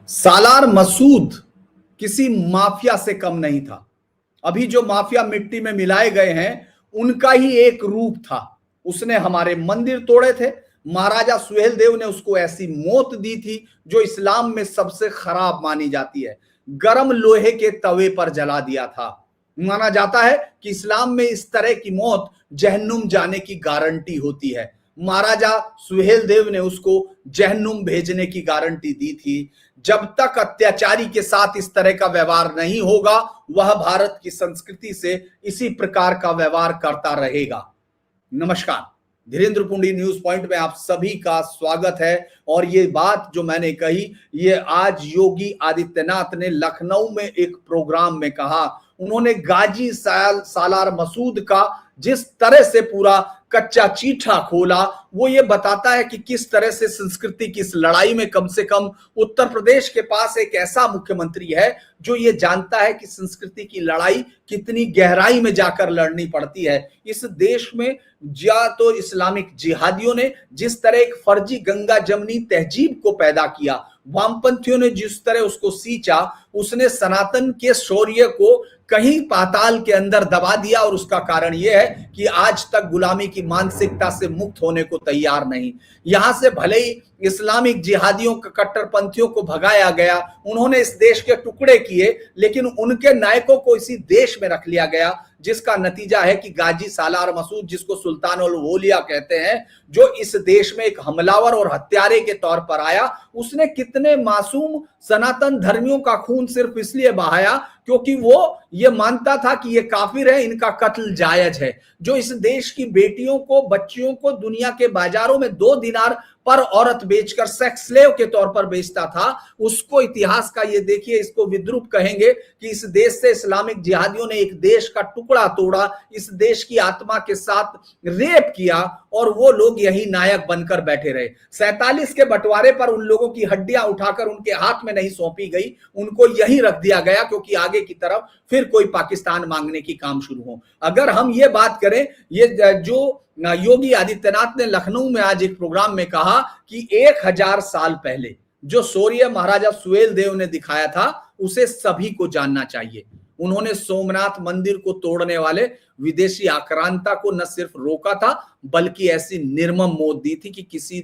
सालार मसूद किसी माफिया से कम नहीं था। अभी जो माफिया मिट्टी में मिलाए गए हैं उनका ही एक रूप था। उसने हमारे मंदिर तोड़े थे। महाराजा सुहेल देव ने उसको ऐसी मौत दी थी जो इस्लाम में सबसे खराब मानी जाती है। गरम लोहे के तवे पर जला दिया था। माना जाता है कि इस्लाम में इस तरह की मौत जहन्नुम जाने की गारंटी होती है। महाराजा सुहेल देव ने उसको जहन्नुम भेजने की गारंटी दी थी। जब तक अत्याचारी के साथ इस तरह का व्यवहार नहीं होगा, वह भारत की संस्कृति से इसी प्रकार का व्यवहार करता रहेगा। नमस्कार, धीरेन्द्र पुंडी न्यूज पॉइंट में आप सभी का स्वागत है। और ये बात जो मैंने कही, ये आज योगी आदित्यनाथ ने लखनऊ में एक प्रोग्राम में कहा। उन्होंने गाजी सालार मसूद का जिस तरह से पूरा कच्चा चीठा खोला, वो ये बताता है कि किस तरह से संस्कृति की इस लड़ाई में कम से कम उत्तर प्रदेश के पास एक ऐसा मुख्यमंत्री है जो ये जानता है कि संस्कृति की लड़ाई कितनी गहराई में जाकर लड़नी पड़ती है। इस देश में या तो इस्लामिक जिहादियों ने जिस तरह एक फर्जी गंगा जमनी तहजीब को पैदा किया, वामपंथियों ने जिस तरह उसको सींचा, उसने सनातन के शौर्य को कहीं पाताल के अंदर दबा दिया। और उसका कारण यह है कि आज तक गुलामी की मानसिकता से मुक्त होने को तैयार नहीं। यहां से भले ही इस्लामिक जिहादियों कट्टरपंथियों को भगाया गया, उन्होंने इस देश के टुकड़े किए, लेकिन उनके नायकों को इसी देश में रख लिया गया, जिसका नतीजा है कि गाजी सालार मसूद, जिसको सुल्तान उल औलिया कहते हैं, जो इस देश में एक हमलावर और हत्यारे के तौर पर आया, उसने कितने मासूम सनातन धर्मियों का खून सिर्फ इसलिए बहाया क्योंकि वो ये मानता था कि ये काफिर है, इनका कत्ल जायज है। जो इस देश की बेटियों को, बच्चियों को दुनिया के बाजारों में 2 दिनार पर औरत बेचकर सेक्स स्लेव के तौर पर बेचता था, उसको इतिहास का ये देखिए, इसको विद्रूप कहेंगे कि इस देश से इस्लामिक जिहादियों ने एक देश का टुकड़ा तोड़ा, इस देश की आत्मा के साथ रेप किया और वो लोग यही नायक बनकर बैठे रहे। 47 के बंटवारे पर उन लोगों की हड्डियां उठाकर उनके हाथ में नहीं सौंपी गई, उनको यही रख दिया गया क्योंकि आगे की तरफ फिर कोई पाकिस्तान मांगने की काम शुरू हो। अगर हम ये बात करें, ये जो योगी आदित्यनाथ ने लखनऊ में आज एक प्रोग्राम में कहा कि 1000 साल पहले जो शौर्य महाराजा सुहेल देव ने दिखाया था, उसे सभी को जानना चाहिए। उन्होंने सोमनाथ मंदिर को तोड़ने वाले विदेशी आक्रांता को न सिर्फ रोका था, बल्कि ऐसी निर्मम मौत दी थी कि किसी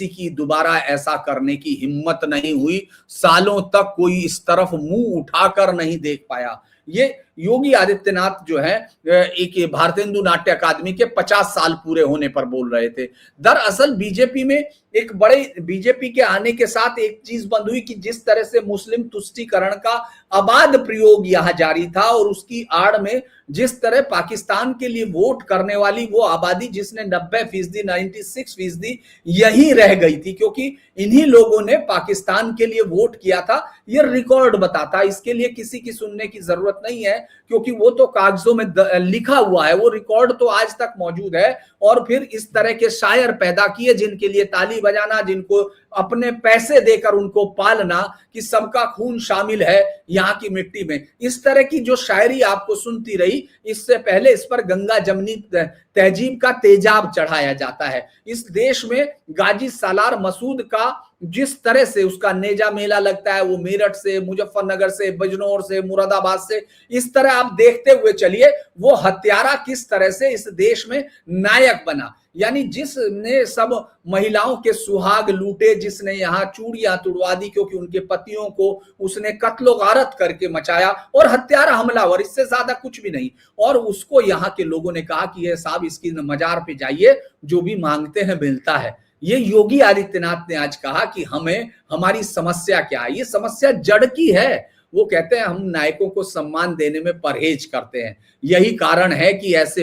की दोबारा ऐसा करने की हिम्मत नहीं हुई। सालों तक कोई इस तरफ मुंह उठाकर नहीं देख पाया। ये योगी आदित्यनाथ जो है एक भारतेंदु नाट्य अकादमी के 50 साल पूरे होने पर बोल रहे थे। दरअसल बीजेपी में एक बड़े बीजेपी के आने के साथ एक चीज बंद हुई कि जिस तरह से मुस्लिम तुष्टीकरण का अबाध प्रयोग यहां जारी था और उसकी आड़ में जिस तरह पाकिस्तान के लिए वोट करने वाली वो आबादी जिसने 90%, 96% यही रह गई थी, क्योंकि इन्हीं लोगों ने पाकिस्तान के लिए वोट किया था। ये रिकॉर्ड बताता, इसके लिए किसी की सुनने की जरूरत नहीं है क्योंकि वो तो कागजों में लिखा हुआ है, वो रिकॉर्ड तो आज तक मौजूद है। और फिर इस तरह के शायर पैदा किए जिनके लिए ताली बजाना, जिनको अपने पैसे देकर उनको पालना कि सबका खून शामिल है यहाँ की मिट्टी में। इस तरह की जो शायरी आपको सुनती रही, इससे पहले इस पर गंगा जमनी तहजीब का तेजाब चढ़ाया जाता है। इस देश में गाजी सालार मसूद का जिस तरह से उसका नेजा मेला लगता है, वो मेरठ से, मुजफ्फरनगर से, बिजनौर से, मुरादाबाद से, इस तरह आप देखते हुए चलिए वो हत्यारा किस तरह से इस देश में नायक बना। यानी जिसने सब महिलाओं के सुहाग लूटे, जिसने यहाँ चूड़ियां तुड़वा दी क्योंकि उनके पतियों को उसने कत्लो गारत करके मचाया, और हत्यारा हमलावर, इससे ज्यादा कुछ भी नहीं। और उसको यहाँ के लोगों ने कहा कि ये साहब इसकी मजार पे जाइए, जो भी मांगते हैं मिलता है। ये योगी आदित्यनाथ ने आज कहा कि हमारी समस्या क्या है। ये समस्या जड़ की है। वो कहते हैं हम नायकों को सम्मान देने में परहेज करते हैं। यही कारण है कि ऐसे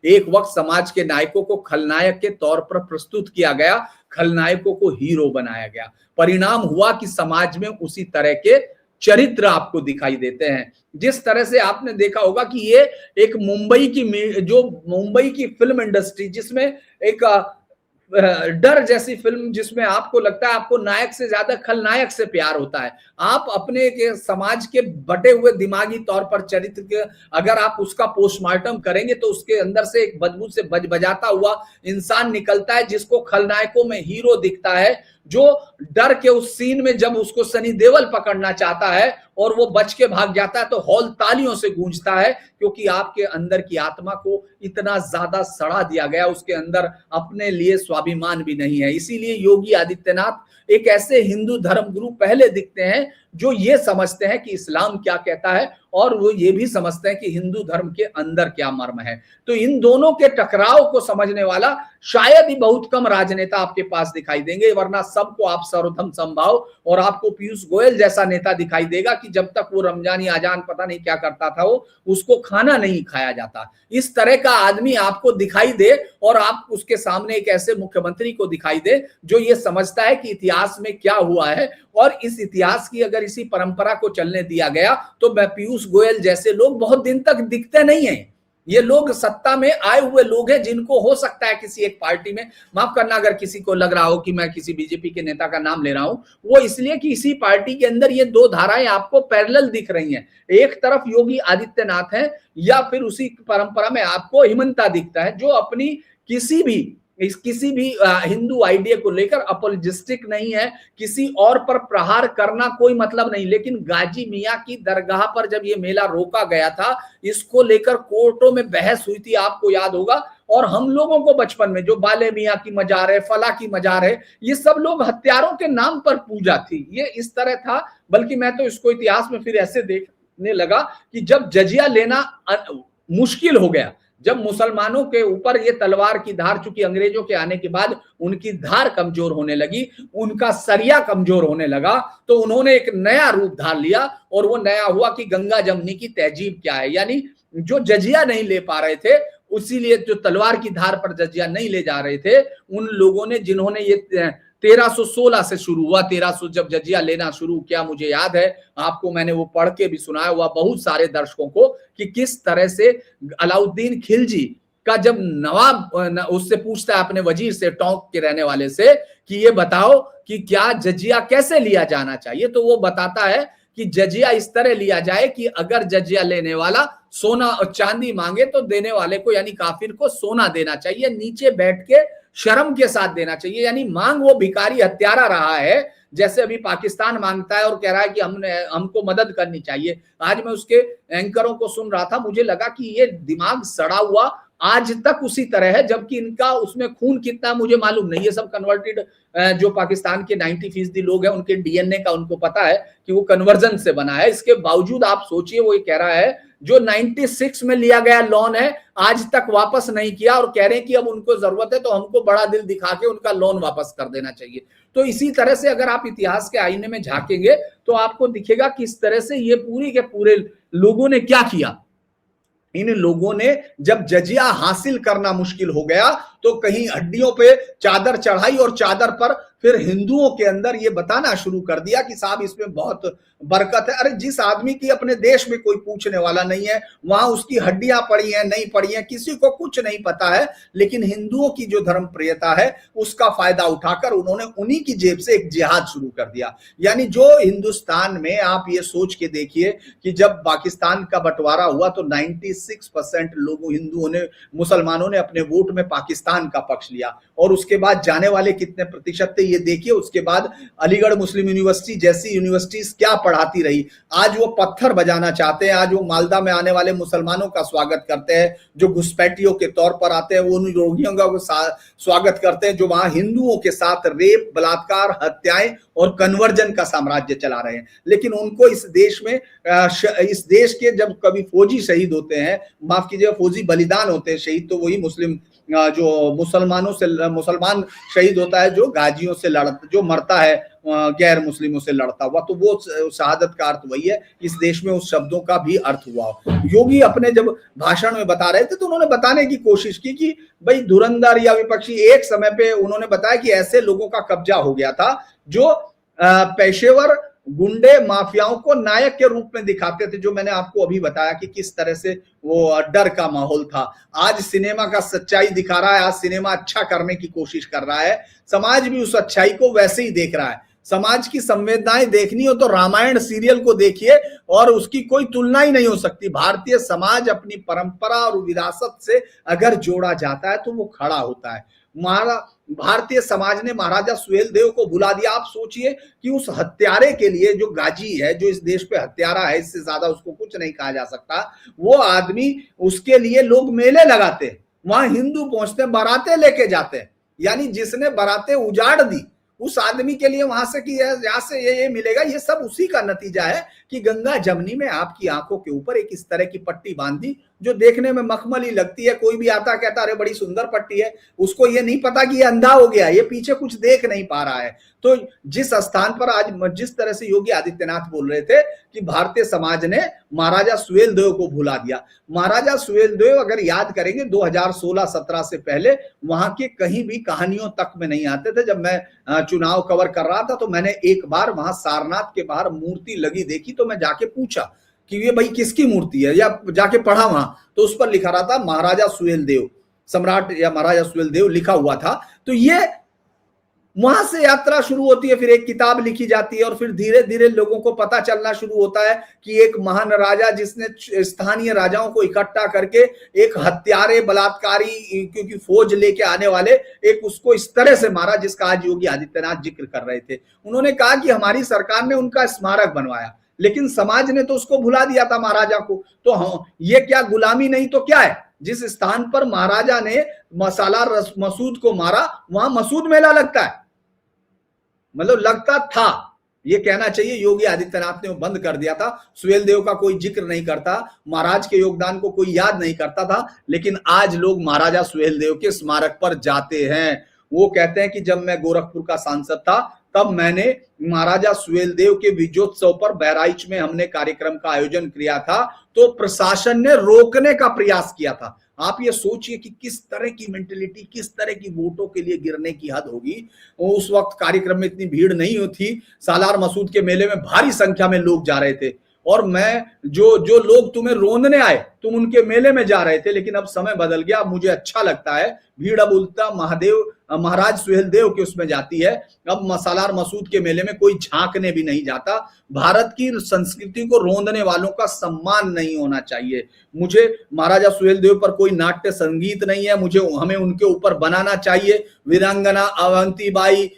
एक वक्त समाज के नायकों को खलनायक के तौर पर प्रस्तुत किया गया, खलनायकों को हीरो बनाया गया। परिणाम हुआ कि समाज में उसी तरह के चरित्र आपको दिखाई देते हैं। जिस तरह से आपने देखा होगा कि ये एक मुंबई की फिल्म इंडस्ट्री, जिसमें एक डर जैसी फिल्म जिसमें आपको लगता है आपको नायक से ज्यादा खलनायक से प्यार होता है। आप अपने के समाज के बटे हुए दिमागी तौर पर चरित्र के अगर आप उसका पोस्टमार्टम करेंगे तो उसके अंदर से एक बदबू से बजाता हुआ इंसान निकलता है जिसको खलनायकों में हीरो दिखता है, जो डर के उस सीन में जब उसको सनी देओल पकड़ना चाहता है और वो बच के भाग जाता है तो हॉल तालियों से गूंजता है, क्योंकि आपके अंदर की आत्मा को इतना ज्यादा सड़ा दिया गया, उसके अंदर अपने लिए स्वाभिमान भी नहीं है। इसीलिए योगी आदित्यनाथ एक ऐसे हिंदू धर्म गुरु पहले दिखते हैं जो ये समझते हैं कि इस्लाम क्या कहता है और वो ये भी समझते हैं कि हिंदू धर्म के अंदर क्या मर्म है। तो इन दोनों के टकराव को समझने वाला शायद ही बहुत कम राजनेता आपके पास दिखाई देंगे, वरना सबको आप सर्वधर्म समभाव और आपको पीयूष गोयल जैसा नेता दिखाई देगा कि जब तक वो रमजानी अजान पता नहीं क्या करता था वो उसको खाना नहीं खाया जाता। इस तरह का आदमी आपको दिखाई दे और आप उसके सामने एक ऐसे मुख्यमंत्री को दिखाई दे जो ये समझता है कि इतिहास में क्या हुआ है और इस इतिहास की अगर इसी परंपरा को चलने दिया गया तो पीयूष गोयल जैसे लोग बहुत दिन तक दिखते नहीं हैं। ये लोग सत्ता में आए हुए लोग हैं जिनको हो सकता है किसी एक पार्टी में, माफ करना अगर किसी को लग रहा हो कि मैं किसी बीजेपी के नेता का नाम ले रहा हूं, वो इसलिए कि इसी पार्टी के अंदर ये दो धाराएं आपको पैरेलल दिख रही हैं। एक तरफ योगी आदित्यनाथ है या फिर उसी परंपरा में आपको हिमंता दिखता है जो अपनी किसी भी हिंदू आइडिया को लेकर अपोलोजिस्टिक नहीं है, किसी और पर प्रहार करना कोई मतलब नहीं। लेकिन गाजी मियां की दरगाह पर जब ये मेला रोका गया था, इसको लेकर कोर्टों में बहस हुई थी, आपको याद होगा। और हम लोगों को बचपन में जो बाले मियां की मजार है, फला की मजार है, ये सब लोग हत्यारों के नाम पर पूजा थी, ये इस तरह था। बल्कि मैं तो इसको इतिहास में फिर ऐसे देखने लगा कि जब जजिया लेना मुश्किल हो गया, जब मुसलमानों के ऊपर ये तलवार की धार, चूंकि अंग्रेजों के आने के बाद उनकी धार कमजोर होने लगी, उनका सरिया कमजोर होने लगा, तो उन्होंने एक नया रूप धार लिया और वो नया हुआ कि गंगा जमनी की तहजीब क्या है। यानी जो जजिया नहीं ले पा रहे थे, उसीलिए जो तलवार की धार पर जजिया नहीं ले जा रहे थे, उन लोगों ने जिन्होंने ये 1316 से शुरू हुआ, 1300 जब जजिया लेना शुरू किया, मुझे याद है, आपको मैंने वो पढ़ के भी सुनाया हुआ बहुत सारे दर्शकों को, कि किस तरह से अलाउद्दीन खिलजी का जब नवाब उससे पूछता है अपने वजीर से, टोंक के रहने वाले से, कि ये बताओ कि क्या जजिया कैसे लिया जाना चाहिए, तो वो बताता है कि जजिया इस तरह लिया जाए कि अगर जजिया लेने वाला सोना और चांदी मांगे तो देने वाले को यानी काफिर को सोना देना चाहिए, नीचे बैठ के शर्म के साथ देना चाहिए। यानी मांग वो भिखारी हत्यारा रहा है, जैसे अभी पाकिस्तान मांगता है और कह रहा है कि हमको मदद करनी चाहिए। आज मैं उसके एंकरों को सुन रहा था, मुझे लगा कि ये दिमाग सड़ा हुआ आज तक उसी तरह है, जबकि इनका उसमें खून कितना मुझे मालूम नहीं। ये सब कन्वर्टेड जो पाकिस्तान के 90% लोग हैं, उनके डीएनए का उनको पता है कि वो कन्वर्जन से बना है। इसके बावजूद आप सोचिए, वो ये कह रहा है जो 96 में लिया गया लोन है आज तक वापस नहीं किया, और कह रहे हैं कि अब उनको जरूरत है तो हमको बड़ा दिल दिखा के उनका लोन वापस कर देना चाहिए। तो इसी तरह से अगर आप इतिहास के आईने में झांकेंगे तो आपको दिखेगा कि इस तरह से ये पूरी के पूरे लोगों ने क्या किया। इन लोगों ने जब जजिया हासिल करना मुश्किल हो गया तो कहीं हड्डियों पे चादर चढ़ाई और चादर पर फिर हिंदुओं के अंदर ये बताना शुरू कर दिया कि साहब इसमें बहुत बरकत है। अरे जिस आदमी की अपने देश में कोई पूछने वाला नहीं है, वहां उसकी हड्डियां पड़ी हैं नहीं पड़ी हैं किसी को कुछ नहीं पता है, लेकिन हिंदुओं की जो धर्म प्रियता है उसका फायदा उठाकर उन्होंने उन्हीं की जेब से एक जिहाद शुरू कर दिया। यानी जो हिंदुस्तान में आप ये सोच के देखिए कि जब पाकिस्तान का बंटवारा हुआ तो 96% लोगों हिंदुओं ने, मुसलमानों ने अपने वोट में पाकिस्तान का पक्ष लिया, और उसके बाद जाने वाले कितने प्रतिशत थे ये देखिए। उसके बाद अलीगढ़ मुस्लिम यूनिवर्सिटी जैसी यूनिवर्सिटीज क्या पढ़ाती रही, आज वो पत्थर बजाना चाहते हैं, आज वो मालदा में आने वाले मुसलमानों का स्वागत करते हैं, जो घुसपैठियों के तौर पर आते हैं वो उन रोगियों का स्वागत करते हैं जो वहां हिंदुओं के साथ रेप, बलात्कार, हत्याएं और कन्वर्जन का साम्राज्य चला रहे हैं। लेकिन उनको इस देश में, इस देश के जब कभी फौजी शहीद होते हैं, माफ कीजिएगा फौजी बलिदान होते हैं, शहीद तो वही मुस्लिम जो मुसलमानों से मुसलमान शहीद होता है, जो गाजियों से जो मरता है गैर मुस्लिमों से लड़ता हुआ, तो वो शहादत का अर्थ वही है। इस देश में उस शब्दों का भी अर्थ हुआ। योगी अपने जब भाषण में बता रहे थे तो उन्होंने बताने की कोशिश की कि भाई धुरंधर या विपक्षी, एक समय पे उन्होंने बताया कि ऐसे लोगों का कब्जा हो गया था जो पेशेवर गुंडे माफियाओं को नायक के रूप में दिखाते थे, जो मैंने आपको अभी बताया कि किस तरह से वो डर का माहौल था। आज सिनेमा का सच्चाई दिखा रहा है, आज सिनेमा अच्छा करने की कोशिश कर रहा है, समाज भी उस अच्छाई को वैसे ही देख रहा है। समाज की संवेदनाएं देखनी हो तो रामायण सीरियल को देखिए और उसकी कोई तुलना ही नहीं हो सकती। भारतीय समाज अपनी परंपरा और विरासत से अगर जोड़ा जाता है तो वो खड़ा होता है। भारतीय समाज ने महाराजा सुहेलदेव को भुला दिया। आप सोचिए कि उस हत्यारे के लिए, जो गाजी है, जो इस देश पे हत्यारा है, इससे ज्यादा उसको कुछ नहीं कहा जा सकता, वो आदमी, उसके लिए लोग मेले लगाते हैं, वहां हिंदू पहुंचते हैं, बारातें लेके जाते हैं। यानी जिसने बारातें उजाड़ दी उस आदमी के लिए वहां से कि यहां से ये मिलेगा, ये सब उसी का नतीजा है कि गंगा जमनी में आपकी आंखों के ऊपर एक इस तरह की पट्टी बांधी जो देखने में मखमली लगती है। कोई भी आता कहता अरे बड़ी सुंदर पट्टी है, उसको ये नहीं पता कि ये अंधा हो गया, ये पीछे कुछ देख नहीं पा रहा है। तो जिस स्थान पर आज जिस तरह से योगी आदित्यनाथ बोल रहे थे कि भारतीय समाज ने महाराजा सुहेलदेव को भुला दिया। महाराजा सुहेलदेव अगर याद करेंगे 2016-17 से पहले वहां के कहीं भी कहानियों तक में नहीं आते थे। जब मैं चुनाव कवर कर रहा था तो मैंने एक बार वहां सारनाथ के बाहर मूर्ति लगी देखी, तो मैं जाके पूछा कि ये भाई किसकी मूर्ति है, या जाके पढ़ा वहां तो उस पर लिखा रहा था महाराजा सुहेलदेव, सम्राट या महाराजा सुहेलदेव लिखा हुआ था। तो ये वहां से यात्रा शुरू होती है, फिर एक किताब लिखी जाती है और फिर धीरे धीरे लोगों को पता चलना शुरू होता है कि एक महान राजा जिसने स्थानीय राजाओं को इकट्ठा करके एक हत्यारे, बलात्कारी, क्योंकि फौज लेके आने वाले, एक उसको इस तरह से मारा जिसका आज योगी आदित्यनाथ जिक्र कर रहे थे। उन्होंने कहा कि हमारी सरकार ने उनका स्मारक बनवाया, लेकिन समाज ने तो उसको भुला दिया था महाराजा को। तो ये क्या गुलामी नहीं तो क्या है? जिस स्थान पर महाराजा ने सालार मसूद को मारा वहां मसूद मेला लगता है, मतलब लगता था, ये कहना चाहिए। योगी आदित्यनाथ ने वो बंद कर दिया था। सुहेलदेव का कोई जिक्र नहीं करता, महाराज के योगदान को कोई याद नहीं करता था, लेकिन आज लोग महाराजा सुहेलदेव के स्मारक पर जाते हैं। वो कहते हैं कि जब मैं गोरखपुर का सांसद था तब मैंने महाराजा सुहेलदेव के विजयोत्सव पर बहराइच में हमने कार्यक्रम का आयोजन किया था, तो प्रशासन ने रोकने का प्रयास किया था। आप ये सोचिए कि किस तरह की मेंटेलिटी, किस तरह की वोटों के लिए गिरने की हद होगी। उस वक्त कार्यक्रम में इतनी भीड़ नहीं थी, सालार मसूद के मेले में भारी संख्या में लोग जा रहे थे, और मैं जो लोग तुम्हें रोंदने आए तुम उनके मेले में जा रहे थे। लेकिन अब समय बदल गया, मुझे अच्छा लगता है, भीड़ अब उल्टा महाराज सुहेलदेव के उसमें जाती है। अब सालार मसूद के मेले में कोई झांकने भी नहीं जाता। भारत की संस्कृति को रोंदने वालों का सम्मान नहीं होना चाहिए। मुझे महाराजा सुहेलदेव पर कोई नाट्य संगीत नहीं है, हमें उनके ऊपर बनाना चाहिए। वीरांगना अवंती बाई,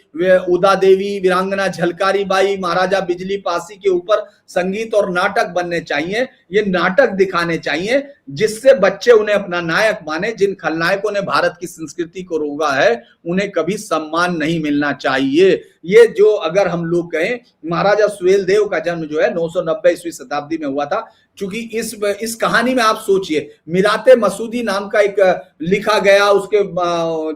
उदा देवी, वीरांगना झलकारी बाई, महाराजा बिजली पासी के ऊपर संगीत और नाटक बनने चाहिए। ये नाटक दिखाने चाहिए जिससे बच्चे उन्हें अपना नायक माने। जिन खलनायकों ने भारत की संस्कृति को रोका है उन्हें कभी सम्मान नहीं मिलना चाहिए। ये जो अगर हम लोग कहें, महाराजा सुहेलदेव का जन्म जो है 990 ईस्वी शताब्दी में हुआ था। चूंकि इस कहानी में आप सोचिए, मिराते मसूदी नाम का एक लिखा गया, उसके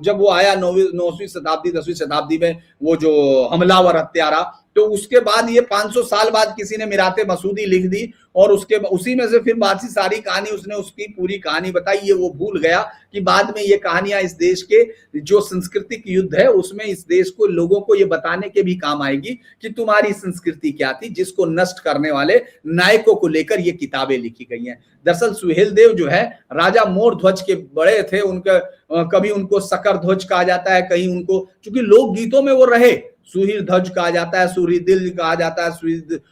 जब वो आया 9वीं शताब्दी 10वीं शताब्दी में, वो जो हमलावर हत्यारा, तो उसके बाद ये 500 साल बाद किसी ने मिराते मसूदी लिख दी और उसी में से फिर बाकी सारी कहानी उसने उसकी पूरी कहानी बताई। ये वो भूल गया कि बाद में ये कहानियां इस देश के जो सांस्कृतिक युद्ध है उसमें इस देश को, लोगों को ये बताने के भी काम आएगी कि तुम्हारी संस्कृति क्या थी, जिसको नष्ट करने वाले नायकों को लेकर ये किताबें लिखी गई हैं। दरअसल सुहेलदेव जो है राजा मोर ध्वज के बड़े थे। उनका कभी उनको सकर ध्वज कहा जाता है, कहीं उनको, चूंकि लोकगीतों में वो रहे, सुहीर ध्वज कहा जाता है, सूरीदिल कहा जाता है,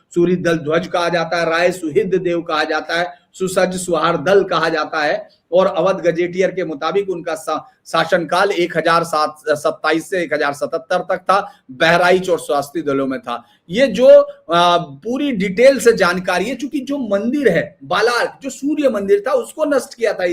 सूरीदल ध्वज कहा जाता है, राय सुहिद देव कहा जाता है, सुसज्ज सुहार दल कहा जाता है। और अवध गजेटियर के मुताबिक उनका शासनकाल 1027 से 1077 तक था, बहराइच और स्वास्थ्य दलों में था। ये जो पूरी डिटेल से जानकारी है, चूंकि जो मंदिर है बालार्क, जो सूर्य मंदिर था, उसको नष्ट किया था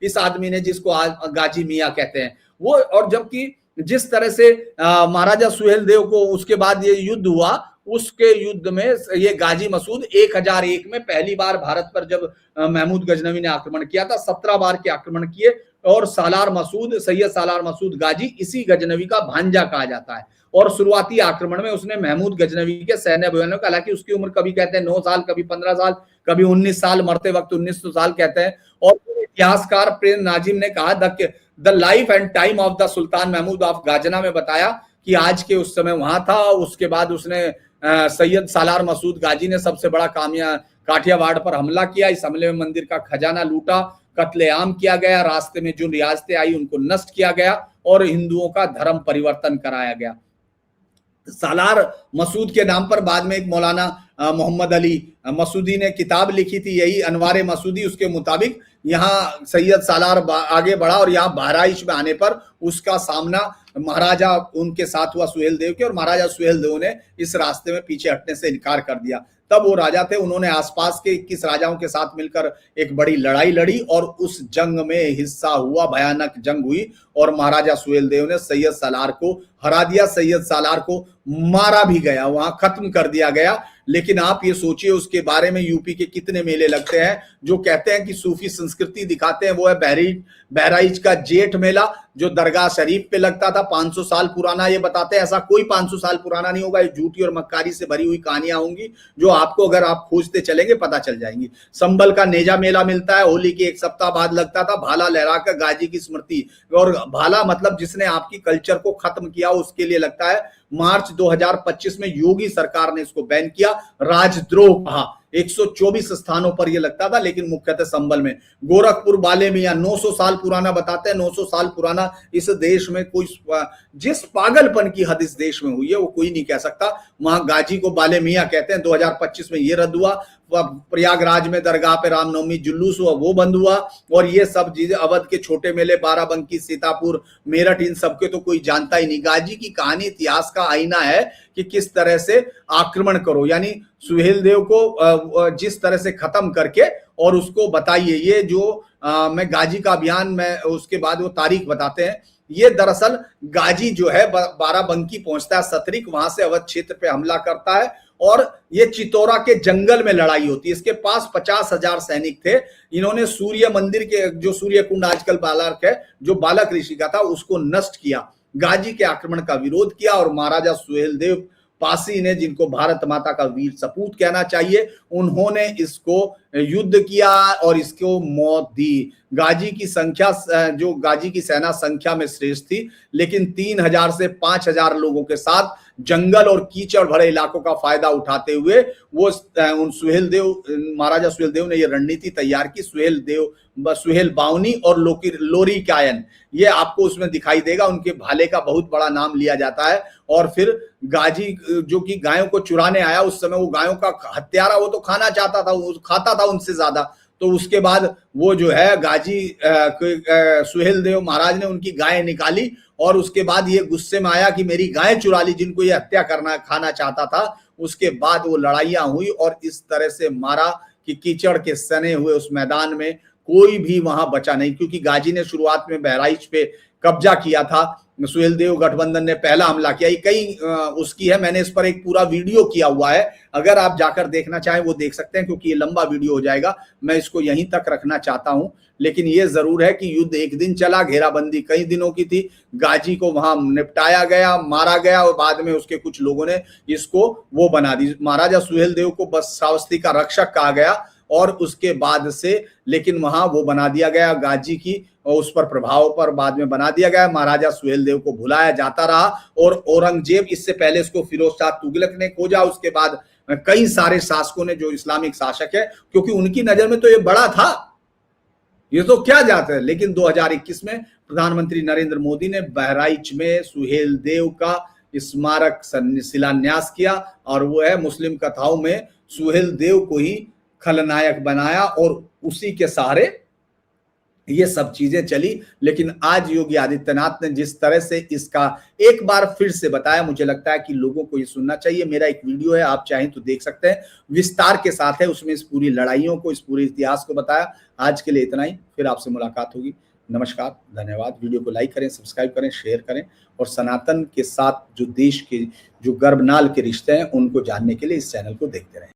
इस आदमी ने, जिसको गाजी मियां कहते हैं वो। और जबकि जिस तरह से महाराजा सुहेलदेव को उसके बाद ये युद्ध हुआ, उसके युद्ध में ये गाजी मसूद 1001 में पहली बार भारत पर जब महमूद गजनवी ने आक्रमण किया था, 17 बार के आक्रमण किए। और सालार मसूद, सैयद सालार मसूद गाजी, इसी गजनवी का भांजा कहा जाता है। और शुरुआती आक्रमण में उसने महमूद गजनवी के सैन्य बयानों, हालांकि उसकी उम्र कभी कहते हैं 9 साल, कभी 15 साल, कभी 19 साल, मरते वक्त 1900 साल कहते हैं। और इतिहासकार प्रेम नाजिम ने कहा the life and time of the Sultan Mahmud of Ghazna में बताया कि आज के उस समय वहां था। उसके बाद उसने सैयद सालार मसूद गाजी ने सबसे बड़ा काठियावाड़ पर हमला किया। इस हमले में मंदिर का खजाना लूटा, कत्लेआम किया गया, रास्ते में जो रियासतें आई उनको नष्ट किया गया और हिंदुओं का धर्म परिवर्तन कराया गया। सालार मसूद के नाम पर बाद में एक मौलाना मोहम्मद अली मसूदी ने किताब लिखी थी, यही अनवारे मसूदी। उसके मुताबिक यहाँ सैयद सालार आगे बढ़ा और यहाँ बहराइच में आने पर उसका सामना महाराजा उनके साथ हुआ सुहेल देव के, और महाराजा सुहेल देव ने इस रास्ते में पीछे हटने से इनकार कर दिया। तब वो राजा थे, उन्होंने आसपास के 21 राजाओं के साथ मिलकर एक बड़ी लड़ाई लड़ी और उस जंग में हिस्सा हुआ, भयानक जंग हुई और महाराजा सुहेल देव ने सैयद सालार को हरा दिया। सैयद सालार को मारा भी गया, वहां खत्म कर दिया गया। लेकिन आप ये सोचिए उसके बारे में यूपी के कितने मेले लगते हैं जो कहते हैं कि सूफी संस्कृति दिखाते हैं। वो है बहराइच का जेठ मेला जो दरगाह शरीफ पे लगता था, 500 साल पुराना। ये बताते हैं ऐसा कोई 500 साल पुराना नहीं होगा, ये झूठी और मक्कारी से भरी हुई कहानियां होंगी जो आपको अगर आप खोजते चलेंगे पता चल जाएंगी। संभल का नेजा मेला मिलता है, होली के एक सप्ताह बाद लगता था। भाला लहराकर गाजी की स्मृति, और भाला मतलब जिसने आपकी कल्चर को खत्म किया उसके लिए लगता है। मार्च 2025 में योगी सरकार ने इसको बैन किया, राजद्रोह कहा। 124 स्थानों पर यह लगता था, लेकिन मुख्यतः संभल में। गोरखपुर बाले मियां 900 साल पुराना बताते हैं। 900 साल पुराना इस देश में कोई, जिस पागलपन की हद इस देश में हुई है वो कोई नहीं कह सकता। वहां गाजी को बाले मियां कहते हैं। 2025 में ये रद्द हुआ। प्रयागराज में दरगाह पे रामनवमी जुलूस हुआ, वो बंद हुआ। और ये सब चीजें, अवध के छोटे मेले, बाराबंकी, सीतापुर, मेरठ, इन सबके तो कोई जानता ही नहीं। गाजी की कहानी इतिहास का आईना है कि किस तरह से आक्रमण करो, यानी सुहेल देव को जिस तरह से खत्म करके और उसको बताइए। ये जो मैं गाजी का अभियान में उसके बाद वो तारीख बताते हैं। ये दरअसल गाजी जो है बाराबंकी पहुंचता है, सतरिक, वहां से अवध क्षेत्र पे हमला करता है और ये चितौरा के जंगल में लड़ाई होती है। इसके पास 50,000 सैनिक थे। इन्होंने सूर्य मंदिर के, जो सूर्य कुंड आजकल बालक है, जो बालक ऋषि का था, उसको नष्ट किया। गाजी के आक्रमण का विरोध किया और महाराजा सुहेल देव पासी ने, जिनको भारत माता का वीर सपूत कहना चाहिए, उन्होंने इसको युद्ध किया और इसको मौत दी। गाजी की संख्या, जो गाजी की सेना संख्या में श्रेष्ठ थी, लेकिन 3000 से 5000 लोगों के साथ जंगल और कीचड़ भरे इलाकों का फायदा उठाते हुए वो उन महाराजा सुहेल देव ने ये रणनीति तैयार की। सुहेल बावनी और लोरी कायन, ये आपको उसमें दिखाई देगा। उनके भाले का बहुत बड़ा नाम लिया जाता है। और फिर गाजी जो कि गायों को चुराने आया, उस समय वो गायों का हत्यारा, वो तो खाना चाहता था, वो खाता था उनसे ज्यादा। तो उसके बाद वो जो है गाजी सुहेल देव महाराज ने उनकी गाय निकाली और उसके बाद ये गुस्से में आया कि मेरी गाय चुरा ली, जिनको ये हत्या खाना चाहता था। उसके बाद वो लड़ाइयां हुई और इस तरह से मारा कि कीचड़ के सने हुए उस मैदान में कोई भी वहां बचा नहीं, क्योंकि गाजी ने शुरुआत में बहराइच पे कब्जा किया था। सुहेल देव गठबंधन ने पहला हमला किया। कई उसकी है, मैंने इस पर एक पूरा वीडियो किया हुआ है, अगर आप जाकर देखना चाहें वो देख सकते हैं, क्योंकि ये लंबा वीडियो हो जाएगा। मैं इसको यहीं तक रखना चाहता हूं। लेकिन ये जरूर है कि युद्ध एक दिन चला, घेराबंदी कई दिनों की थी। गाजी को वहां निपटाया गया, मारा गया और बाद में उसके कुछ लोगों ने इसको वो बना दी। महाराजा सुहेल देव को बस श्रावस्ती का रक्षक कहा गया और उसके बाद से, लेकिन वहां वो बना दिया गया गाजी की, और उस पर प्रभाव पर बाद में बना दिया गया। महाराजा सुहेल देव को भुलाया जाता रहा और औरंगजेब, इससे पहले इसको फिरोज शाह तुगलक ने खोजा, उसके बाद कई सारे शासकों ने, जो इस्लामिक शासक है, क्योंकि उनकी नजर में तो ये बड़ा था, ये तो क्या जाता है। लेकिन 2021 में प्रधानमंत्री नरेंद्र मोदी ने बहराइच में सुहेल देव का स्मारक शिलान्यास किया और वो है, मुस्लिम कथाओं में सुहेल देव को ही खलनायक बनाया और उसी के सहारे ये सब चीजें चली। लेकिन आज योगी आदित्यनाथ ने जिस तरह से इसका एक बार फिर से बताया, मुझे लगता है कि लोगों को ये सुनना चाहिए। मेरा एक वीडियो है, आप चाहें तो देख सकते हैं, विस्तार के साथ है, उसमें इस पूरी लड़ाइयों को, इस पूरे इतिहास को बताया। आज के लिए इतना ही, फिर आपसे मुलाकात होगी। नमस्कार, धन्यवाद। वीडियो को लाइक करें, सब्सक्राइब करें, शेयर करें और सनातन के साथ जो देश के जो गर्भनाल के रिश्ते हैं उनको जानने के लिए इस चैनल को देखते रहें।